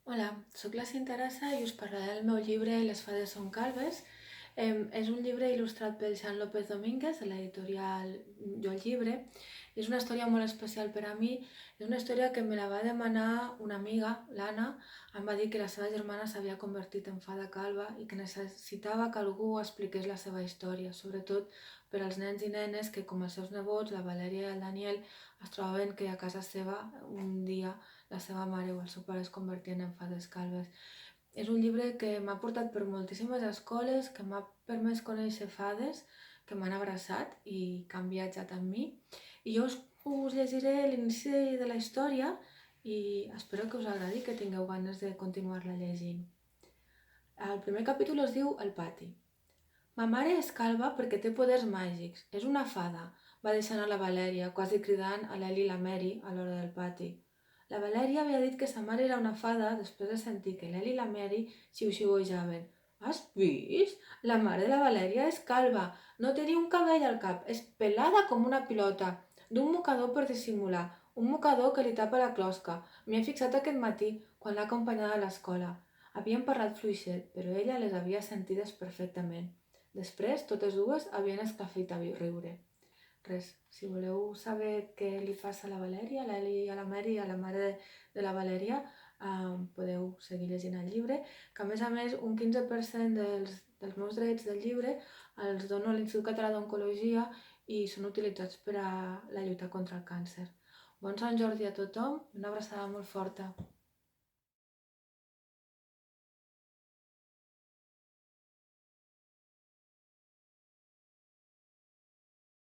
Hola, sóc la Cinta Arasa i us parlaré del meu llibre Les fades són calbes. És un llibre il·lustrat pel Jean López Domínguez, de l'editorial Jo el Llibre. És una història molt especial per a mi. És una història que me la va demanar una amiga, l'Anna. Em va dir que la seva germana s'havia convertit en fada calba i que necessitava que algú expliqués la seva història, sobretot per als nens i nenes que, com els seus nebots, la Valèria i el Daniel, es trobaven que a casa seva un dia la seva mare o el seu pare es convertien en fades calbes. És un llibre que m'ha portat per moltíssimes escoles, que m'ha permès conèixer fades que m'han abraçat i que han viatjat amb mi. I jo us llegiré l'inici de la història i espero que us agradi i que tingueu ganes de continuar-la llegint. El primer capítol es diu El pati. Ma mare és calba perquè té poders màgics. És una fada, va deixar anar la Valèria, quasi cridant a l'Eli i la Mary a l'hora del pati. La Valèria havia dit que sa mare era una fada després de sentir que l'Eli i la Mary xiu-xiuejaven. Has vist? La mare de la Valèria és calba, no té ni un cabell al cap, és pelada com una pilota, d'un mocador per dissimular, un mocador que li tapa la closca. M'hi he fixat aquest matí, quan l'ha acompanyada a l'escola. Havien parlat fluixet, però ella les havia sentides perfectament. Després, totes dues havien esclafit a riure. Res, si voleu saber què li passa a la Valèria, a l'Eli i a la Mary, a la mare de la Valèria, podeu seguir llegint el llibre, que a més un 15% dels meus drets del llibre els dono a l'Institut Català d'Oncologia i són utilitzats per a la lluita contra el càncer. Bon Sant Jordi a tothom, una abraçada molt forta.